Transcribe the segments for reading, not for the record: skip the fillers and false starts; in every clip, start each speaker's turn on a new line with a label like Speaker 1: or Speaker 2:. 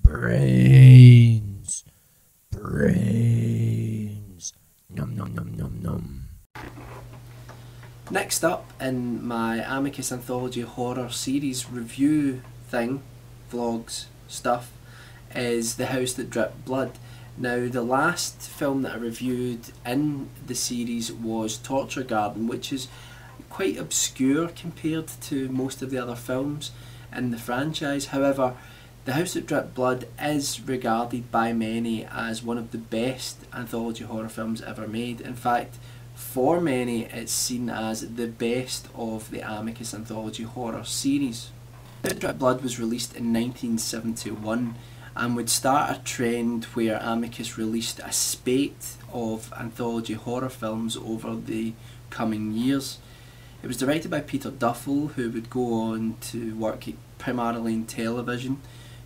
Speaker 1: Brains. Brains. Num num num num num.
Speaker 2: Next up in my Amicus anthology horror series review thing, vlogs, stuff, is The House That Dripped Blood. Now, the last film that I reviewed in the series was Torture Garden, which is quite obscure compared to most of the other films in the franchise. However, The House That Dripped Blood is regarded by many as one of the best anthology horror films ever made. In fact, for many, it's seen as the best of the Amicus anthology horror series. The House That Dripped Blood was released in 1971 and would start a trend where Amicus released a spate of anthology horror films over the coming years. It was directed by Peter Duffel, who would go on to work primarily in television,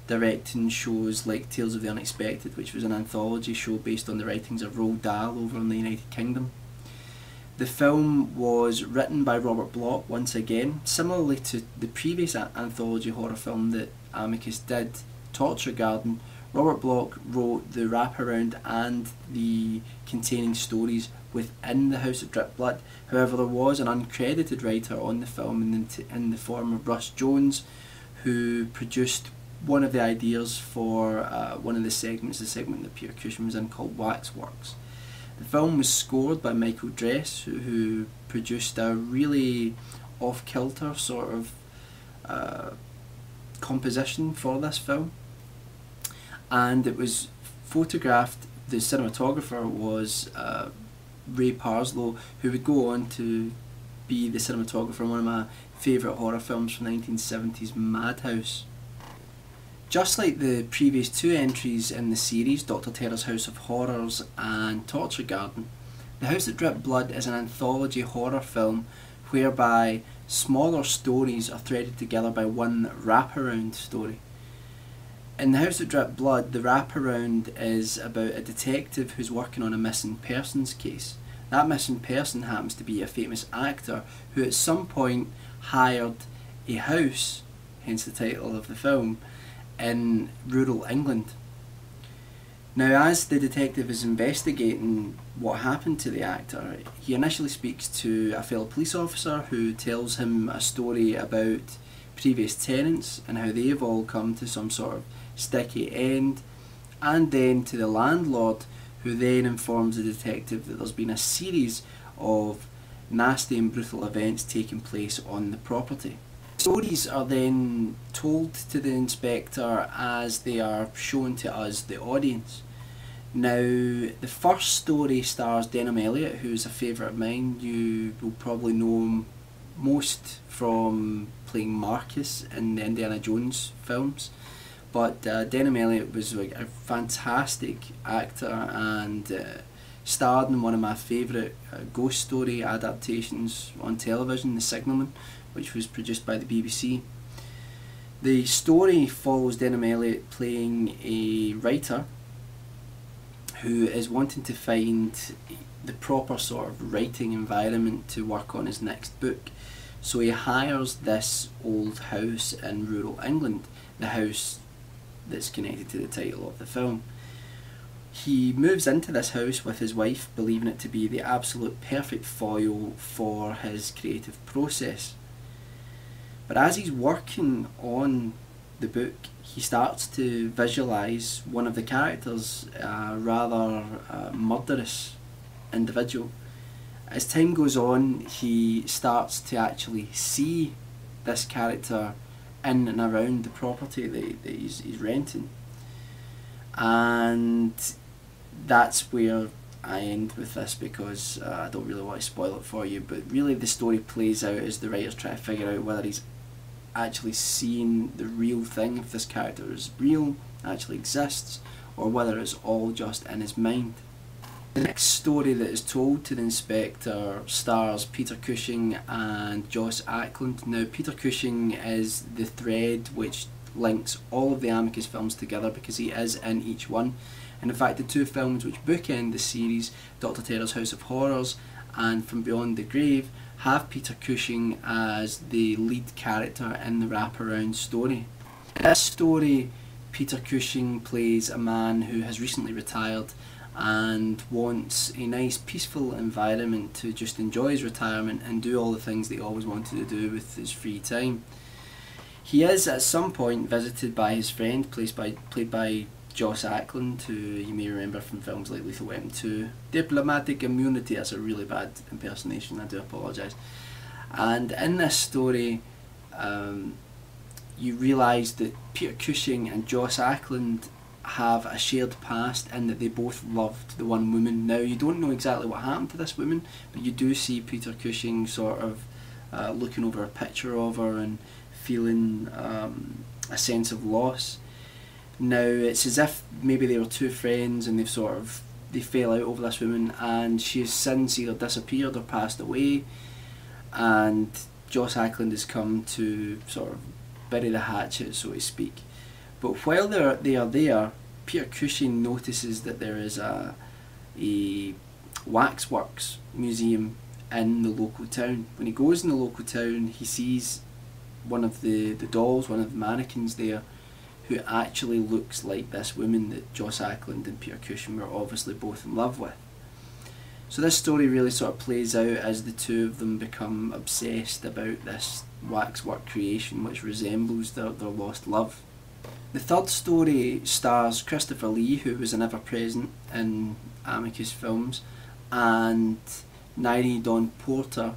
Speaker 2: directing shows like Tales of the Unexpected, which was an anthology show based on the writings of Roald Dahl over in the United Kingdom. The film was written by Robert Bloch once again, similarly to the previous anthology horror film that Amicus did, Torture Garden. Robert Bloch wrote the wraparound and the containing stories within The House That Dripped Blood. However, there was an uncredited writer on the film in the form of Russ Jones, who produced one of the ideas for one of the segments, the segment that Peter Cushing was in, called Waxworks. The film was scored by Michael Dress, who produced a really off-kilter sort of composition for this film, and it was photographed. The cinematographer was Ray Parslow, who would go on to be the cinematographer in one of my favourite horror films from the 1970s, Madhouse. Just like the previous two entries in the series, Dr. Terror's House of Horrors and Torture Garden, The House That Dripped Blood is an anthology horror film whereby smaller stories are threaded together by one wraparound story. In The House That Dripped Blood, the wraparound is about a detective who's working on a missing persons case. That missing person happens to be a famous actor who at some point hired a house, hence the title of the film, in rural England. Now, as the detective is investigating what happened to the actor, he initially speaks to a fellow police officer who tells him a story about previous tenants and how they've all come to some sort of sticky end, and then to the landlord, who then informs the detective that there's been a series of nasty and brutal events taking place on the property. Stories are then told to the inspector as they are shown to us, the audience. Now, the first story stars Denham Elliott, who's a favourite of mine. You will probably know him most from playing Marcus in the Indiana Jones films. But Denham Elliott was like a fantastic actor and starred in one of my favourite ghost story adaptations on television, The Signalman, which was produced by the BBC. The story follows Denham Elliott playing a writer who is wanting to find the proper sort of writing environment to work on his next book. So he hires this old house in rural England, the house that's connected to the title of the film. He moves into this house with his wife, believing it to be the absolute perfect foil for his creative process. But as he's working on the book, he starts to visualise one of the characters, a rather murderous individual. As time goes on, he starts to actually see this character in and around the property that he's renting. And that's where I end with this, because I don't really want to spoil it for you, but really the story plays out as the writer's trying to figure out whether he's actually seeing the real thing, if this character is real, actually exists, or whether it's all just in his mind. The next story that is told to the inspector stars Peter Cushing and Joss Ackland. Now, Peter Cushing is the thread which links all of the Amicus films together, because he is in each one. And in fact, the two films which bookend the series, Dr. Terror's House of Horrors and From Beyond the Grave, have Peter Cushing as the lead character in the wraparound story. This story Peter Cushing plays a man who has recently retired and wants a nice peaceful environment to just enjoy his retirement and do all the things that he always wanted to do with his free time. He is at some point visited by his friend, played by Joss Ackland, who you may remember from films like Lethal Weapon 2. Diplomatic Immunity, that's a really bad impersonation, I do apologise. And in this story, you realise that Peter Cushing and Joss Ackland have a shared past in that they both loved the one woman. Now, you don't know exactly what happened to this woman, but you do see Peter Cushing sort of looking over a picture of her and feeling a sense of loss. Now, it's as if maybe they were two friends and they fell out over this woman, and she's since either disappeared or passed away, and Joss Ackland has come to sort of bury the hatchet, so to speak. But while they are there, Peter Cushing notices that there is a waxworks museum in the local town. When he goes in the local town, he sees one of the dolls, one of the mannequins there, who actually looks like this woman that Joss Ackland and Peter Cushing were obviously both in love with. So this story really sort of plays out as the two of them become obsessed about this waxwork creation which resembles their lost love. The third story stars Christopher Lee, who was an ever-present in Amicus films, and Nairi Dawn Porter,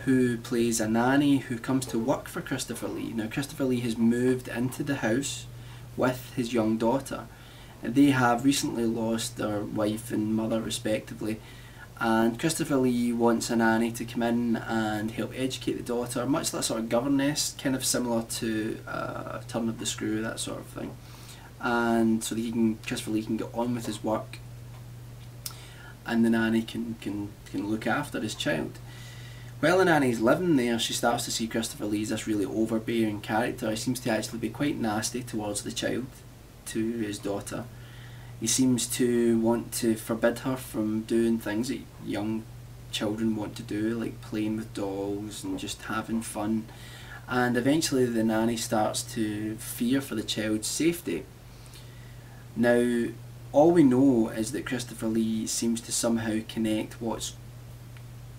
Speaker 2: who plays a nanny who comes to work for Christopher Lee. Now, Christopher Lee has moved into the house with his young daughter, and they have recently lost their wife and mother respectively, and Christopher Lee wants a nanny to come in and help educate the daughter, much like sort of governess, kind of similar to Turn of the Screw, that sort of thing, and so that Christopher Lee can get on with his work and the nanny can look after his child. While the nanny's living there, she starts to see Christopher Lee as this really overbearing character. He seems to actually be quite nasty towards the child, to his daughter. He seems to want to forbid her from doing things that young children want to do, like playing with dolls and just having fun. And eventually the nanny starts to fear for the child's safety. Now, all we know is that Christopher Lee seems to somehow connect what's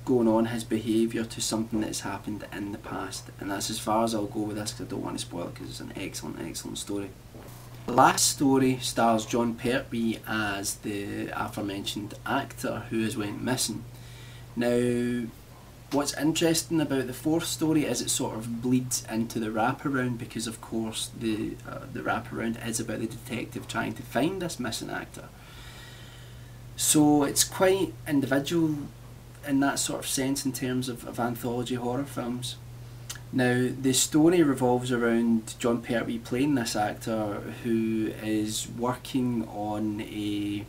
Speaker 2: going on, his behaviour, to something that's happened in the past, and that's as far as I'll go with this because I don't want to spoil it, because it's an excellent story. The last story stars John Pertwee as the aforementioned actor who has went missing. Now, what's interesting about the fourth story is it sort of bleeds into the wraparound, because of course the wraparound is about the detective trying to find this missing actor. So it's quite individual in that sort of sense in terms of anthology horror films. Now, the story revolves around John Pertwee playing this actor who is working on a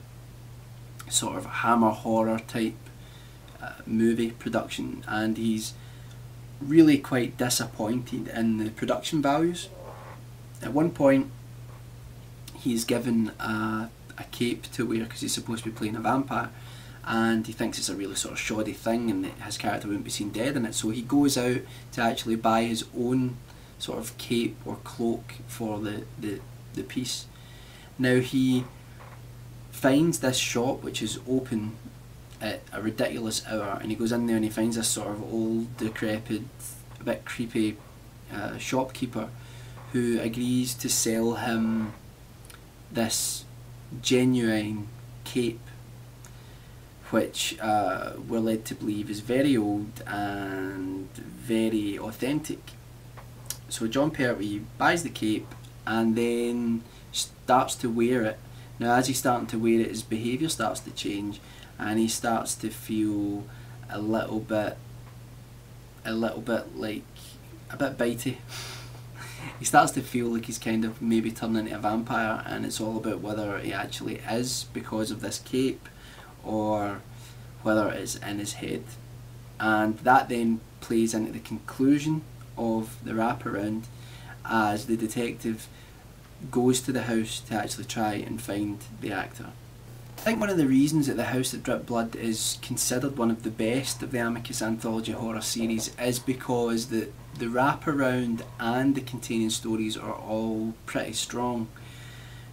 Speaker 2: sort of Hammer horror type movie production, and he's really quite disappointed in the production values. At one point he's given a cape to wear because he's supposed to be playing a vampire, and he thinks it's a really sort of shoddy thing and that his character wouldn't be seen dead in it, so he goes out to actually buy his own sort of cape or cloak for the piece. Now, he finds this shop which is open at a ridiculous hour, and he goes in there and he finds this sort of old, decrepit, a bit creepy shopkeeper who agrees to sell him this genuine cape, which we're led to believe is very old and very authentic. So John Pertwee buys the cape and then starts to wear it. Now, as he's starting to wear it, his behaviour starts to change, and he starts to feel a little bit like a bit bitey. He starts to feel like he's kind of maybe turning into a vampire, and it's all about whether he actually is because of this cape or whether it's in his head. And that then plays into the conclusion of the wraparound as the detective goes to the house to actually try and find the actor. I think one of the reasons that The House That Dripped Blood is considered one of the best of the Amicus anthology horror series is because the wraparound and the containing stories are all pretty strong.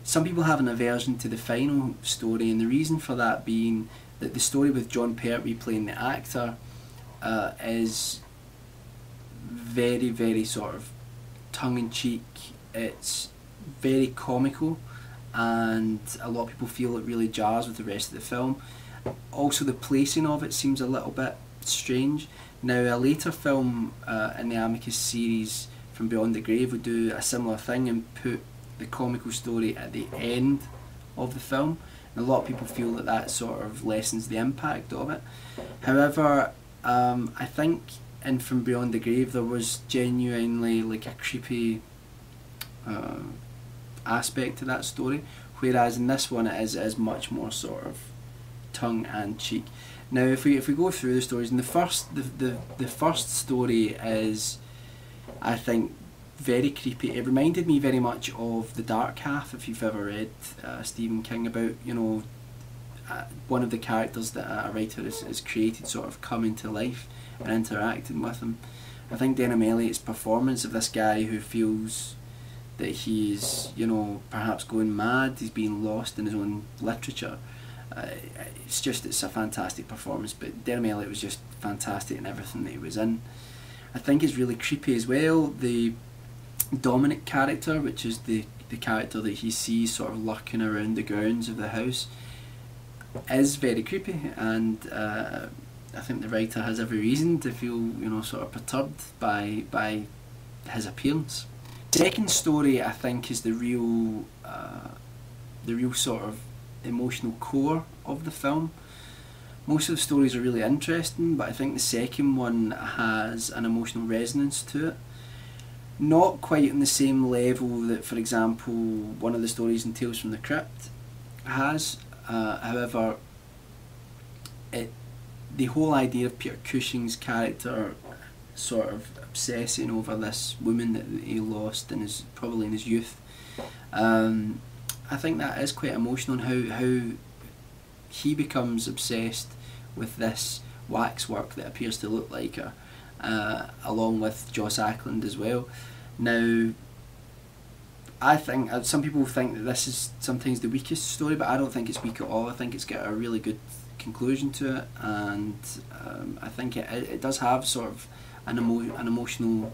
Speaker 2: some people have an aversion to the final story, and the reason for that being that the story with John Pertwee playing the actor is very, very sort of tongue-in-cheek. It's very comical, and a lot of people feel it really jars with the rest of the film. Also, the placing of it seems a little bit strange. Now, a later film in the Amicus series, From Beyond the Grave, would do a similar thing and put the comical story at the end of the film, and a lot of people feel that that sort of lessens the impact of it. However, I think in From Beyond the Grave there was genuinely like a creepy aspect to that story, whereas in this one it is much more sort of tongue and cheek. Now, if we go through the stories, and the first story is, I think, very creepy. It reminded me very much of The Dark Half, if you've ever read Stephen King, about, you know, one of the characters that a writer has created sort of coming to life and interacting with him. I think Denham Elliott's performance of this guy who feels that he's, you know, perhaps going mad, he's being lost in his own literature. It's a fantastic performance, but Denham Elliott was just fantastic in everything that he was in. I think it's really creepy as well. The Dominic character, which is the character that he sees sort of lurking around the grounds of the house, is very creepy, and I think the writer has every reason to feel, you know, sort of perturbed by his appearance. The second story, I think, is the real sort of emotional core of the film. Most of the stories are really interesting, but I think the second one has an emotional resonance to it. Not quite on the same level that, for example, one of the stories in Tales from the Crypt has. However, the whole idea of Peter Cushing's character sort of obsessing over this woman that he lost probably in his youth, I think that is quite emotional, and how he becomes obsessed with this waxwork that appears to look like her, along with Joss Ackland as well. Now, I think some people think that this is sometimes the weakest story, but I don't think it's weak at all. I think it's got a really good conclusion to it, and I think it does have sort of an emotional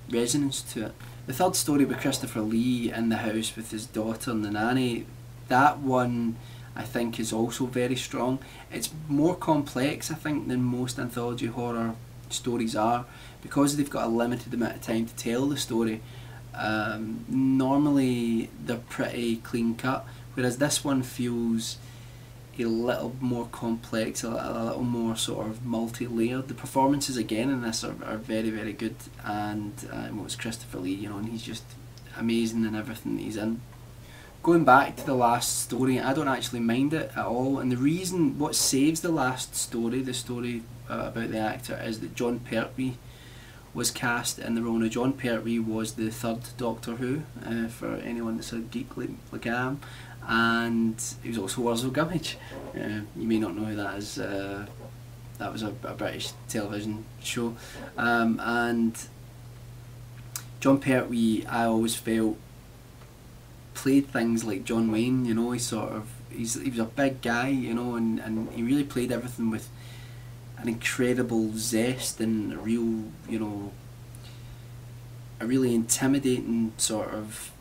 Speaker 2: resonance to it. The third story with Christopher Lee in the house with his daughter and the nanny, that one I think is also very strong. It's more complex, I think, than most anthology horror stories are, because they've got a limited amount of time to tell the story. Normally they're pretty clean cut, whereas this one feels a little more complex, a little more sort of multi-layered. The performances again in this are very, very good, and it was Christopher Lee, you know, and he's just amazing in everything that he's in. Going back to the last story, I don't actually mind it at all, and the reason, what saves the last story, the story about the actor, is that John Pertwee was cast in the role. Now, John Pertwee was the third Doctor Who, for anyone that's a geek like I am, and he was also Wurzel Gummidge. You may not know who that is. That was a British television show, and John Pertwee, I always felt, played things like John Wayne. You know, he was a big guy, you know, and he really played everything with an incredible zest and a real, you know, a really intimidating sort of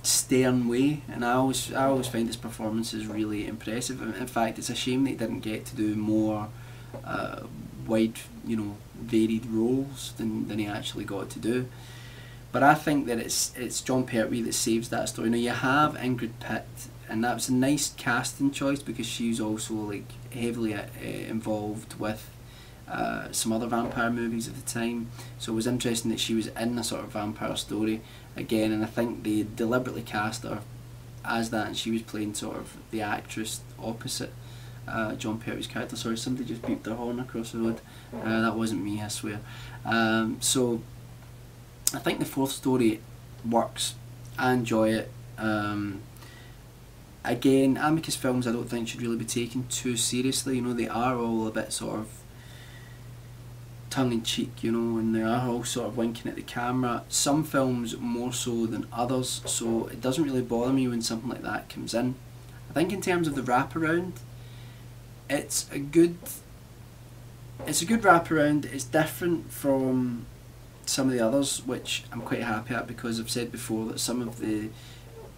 Speaker 2: stern way, and I always find his performances really impressive. In fact, it's a shame that he didn't get to do more wide, you know, varied roles than he actually got to do. But I think that it's John Pertwee that saves that story. Now, you have Ingrid Pitt, and that was a nice casting choice because she's also like heavily involved with some other vampire movies at the time, so it was interesting that she was in a sort of vampire story again, and I think they deliberately cast her as that, and she was playing sort of the actress opposite John Pertwee's character. Sorry, somebody just beeped their horn across the road. That wasn't me, I swear. So I think the fourth story works. I enjoy it. Again, Amicus films I don't think should really be taken too seriously. You know, they are all a bit sort of tongue-in-cheek, you know, and they are all sort of winking at the camera. Some films more so than others, so it doesn't really bother me when something like that comes in. I think in terms of the wraparound, it's a good wraparound. It's different from some of the others, which I'm quite happy at, because I've said before that some of the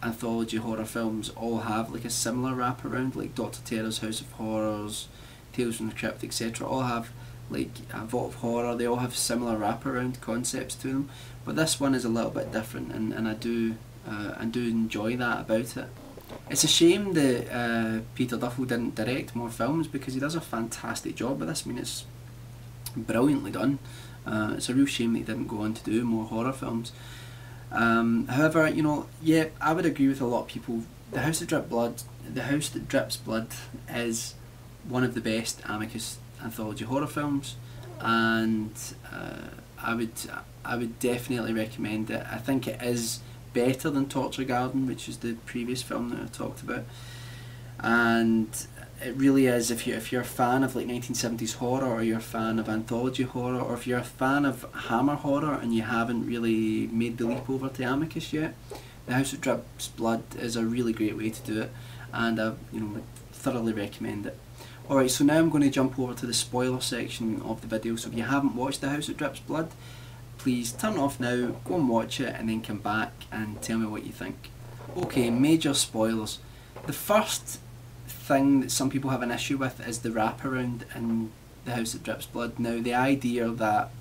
Speaker 2: anthology horror films all have like a similar wraparound, like Dr. Terror's House of Horrors, Tales from the Crypt, etc. all have like a Vault of Horror. They all have similar wraparound concepts to them, but this one is a little bit different, and I do enjoy that about it. It's a shame that Peter Duffel didn't direct more films, because he does a fantastic job with this. I mean, it's brilliantly done. It's a real shame that he didn't go on to do more horror films. However, you know, yeah, I would agree with a lot of people. The House That Drips Blood is one of the best Amicus anthology horror films, and I would definitely recommend it. I think it is better than Torture Garden, which is the previous film that I talked about, and it really is. If you're a fan of like 1970s horror, or you're a fan of anthology horror, or if you're a fan of Hammer horror and you haven't really made the leap over to Amicus yet, The House That Drips Blood is a really great way to do it, and I would thoroughly recommend it. Alright, so now I'm going to jump over to the spoiler section of the video. So if you haven't watched The House That Drips Blood, please turn it off now, go and watch it, and then come back and tell me what you think. Okay, major spoilers. The first thing that some people have an issue with is the wraparound in The House That Drips Blood. Now, the idea that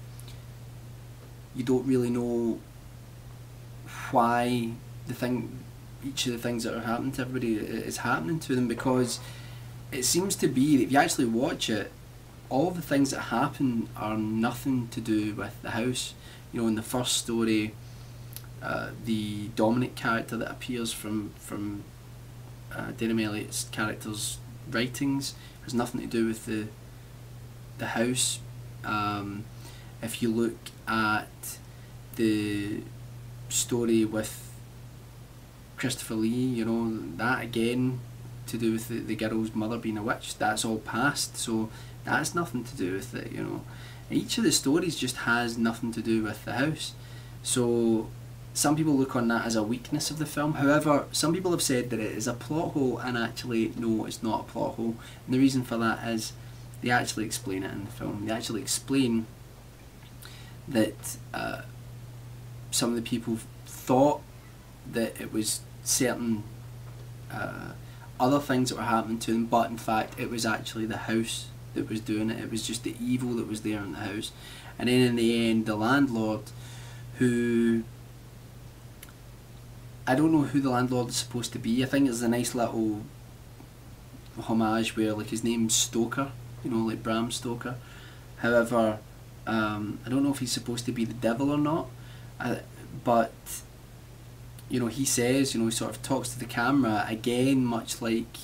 Speaker 2: you don't really know why each of the things that are happening to everybody is happening to them, because it seems to be that if you actually watch it, all of the things that happen are nothing to do with the house. You know, in the first story, the Dominic character that appears from Denham Elliott's character's writings has nothing to do with the house. If you look at the story with Christopher Lee, you know, that again to do with the girl's mother being a witch, that's all past, so that's nothing to do with it, you know. Each of the stories just has nothing to do with the house, so some people look on that as a weakness of the film. However, some people have said that it is a plot hole, and actually no, it's not a plot hole, and the reason for that is they actually explain it in the film. They actually explain that some of the people thought that it was certain other things that were happening to them, but in fact it was actually the house that was doing it. It was just the evil that was there in the house. And then in the end, the landlord, who I don't know who the landlord is supposed to be. I think it's a nice little homage where like his name's Stoker, you know, like Bram Stoker. However, I don't know if he's supposed to be the devil or not, but you know, he says, you know, he sort of talks to the camera again, much like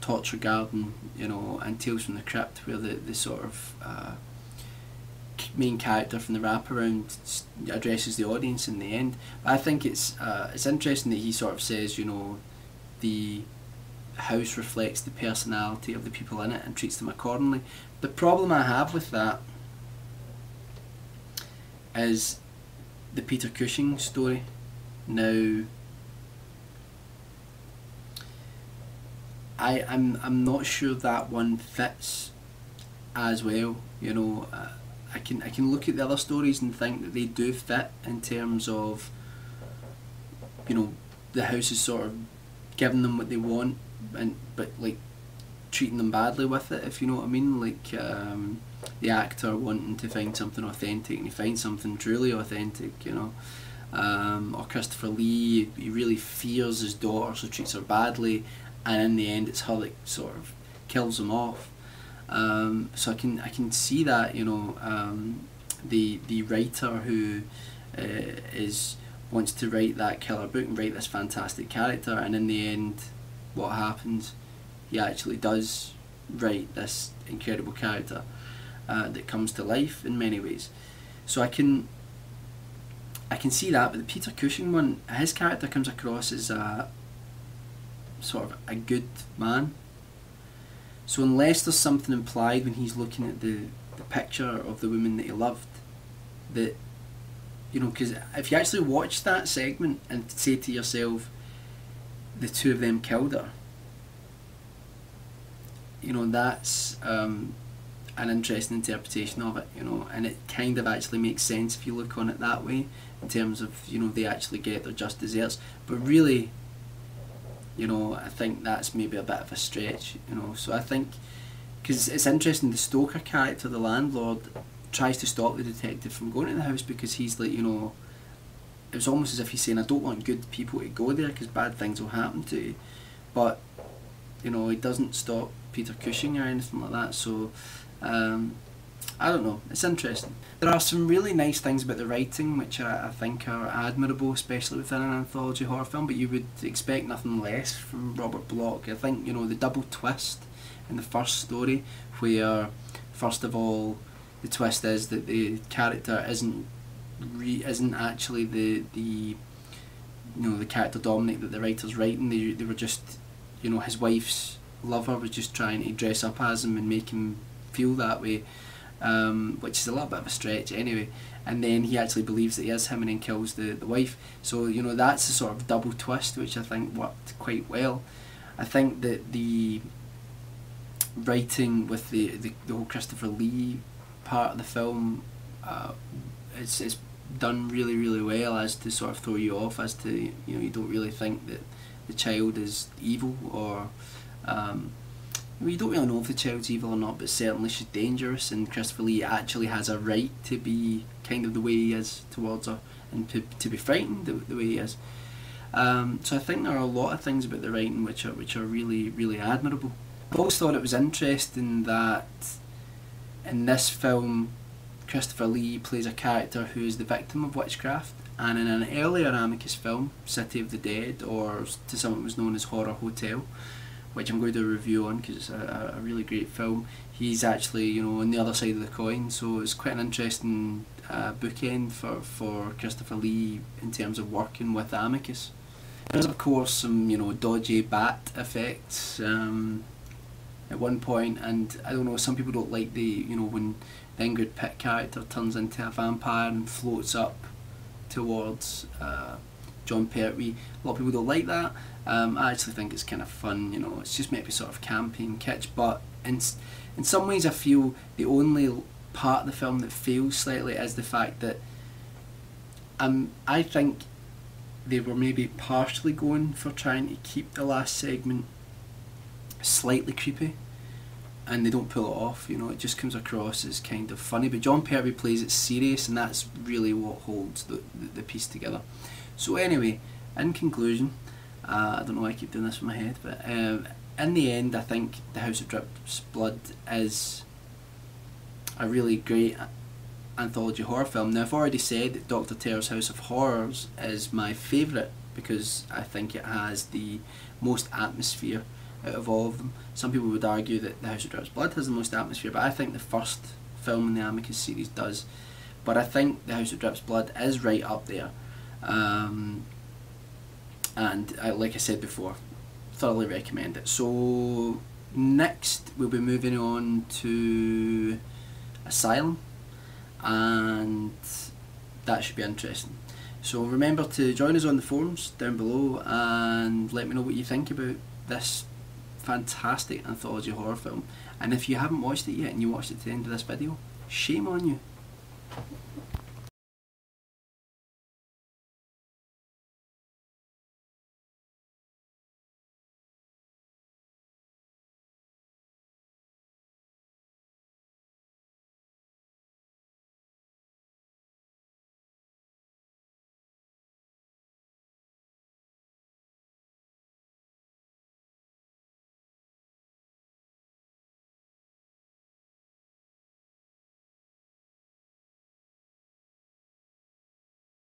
Speaker 2: Torture Garden, you know, and Tales from the Crypt, where the sort of main character from the wraparound addresses the audience in the end. But I think it's interesting that he sort of says, you know, the house reflects the personality of the people in it and treats them accordingly. The problem I have with that is the Peter Cushing story. Now, I'm not sure that one fits as well. You know, I can look at the other stories and think that they do fit in terms of, you know, the house is sort of giving them what they want, but like treating them badly with it, if you know what I mean. Like the actor wanting to find something authentic and he finds something truly authentic, you know. Or Christopher Lee, he really fears his daughter, so treats her badly, and in the end it's her that sort of kills him off. So I can see that, you know, the writer who wants to write that killer book and write this fantastic character, and in the end what happens, he actually does write this incredible character that comes to life in many ways. So I can see that. But the Peter Cushing one, his character comes across as a sort of a good man. So unless there's something implied when he's looking at the the picture of the woman that he loved, that, you know, because if you actually watch that segment and say to yourself, the two of them killed her, you know, that's an interesting interpretation of it, you know, and it kind of actually makes sense if you look on it that way, in terms of, you know, they actually get their just desserts. But really, you know, I think that's maybe a bit of a stretch, you know. So I think, because it's interesting, the Stoker character, the landlord, tries to stop the detective from going to the house, because he's like, you know, it was almost as if he's saying, I don't want good people to go there because bad things will happen to you. But, you know, he doesn't stop Peter Cushing or anything like that. So I don't know, it's interesting. There are some really nice things about the writing which I think are admirable, especially within an anthology horror film, but you would expect nothing less from Robert Bloch. I think, you know, the double twist in the first story, where first of all the twist is that the character isn't actually the you know, the character Dominic that the writer's writing. They were just, you know, his wife's lover was just trying to dress up as him and make him feel that way, which is a little bit of a stretch anyway. And then he actually believes that he is him and then kills the wife. So, you know, that's a sort of double twist which I think worked quite well. I think that the writing with the whole Christopher Lee part of the film, it's done really, really well, as to sort of throw you off, as to, you know, you don't really think that the child is evil, or you don't really know if the child's evil or not, but certainly she's dangerous, and Christopher Lee actually has a right to be kind of the way he is towards her, and to be frightened the way he is. So I think there are a lot of things about the writing which are really, really admirable. I also thought it was interesting that in this film Christopher Lee plays a character who is the victim of witchcraft, and in an earlier Amicus film, City of the Dead, or to some it was known as Horror Hotel, which I'm going to do a review on because it's a really great film, he's actually, you know, on the other side of the coin. So it's quite an interesting bookend for Christopher Lee in terms of working with Amicus. There's of course some, you know, dodgy bat effects at one point, and I don't know, some people don't like the, you know, when the Ingrid Pitt character turns into a vampire and floats up towards John Pertwee. A lot of people don't like that. I actually think it's kind of fun, you know, it's just maybe sort of campy and kitsch, but in some ways I feel the only part of the film that fails slightly is the fact that I think they were maybe partially going for trying to keep the last segment slightly creepy, and they don't pull it off, you know, it just comes across as kind of funny, but John Pertwee plays it serious, and that's really what holds the piece together. So anyway, in conclusion, I don't know why I keep doing this in my head, but in the end I think The House That Drips Blood is a really great anthology horror film. Now I've already said that Dr. Terror's House of Horrors is my favourite because I think it has the most atmosphere out of all of them. Some people would argue that The House That Drips Blood has the most atmosphere, but I think the first film in the Amicus series does. But I think The House That Drips Blood is right up there. And like I said before, thoroughly recommend it. So next we'll be moving on to Asylum, and that should be interesting. So remember to join us on the forums down below and let me know what you think about this fantastic anthology horror film. And if you haven't watched it yet and you watched it to the end of this video, shame on you.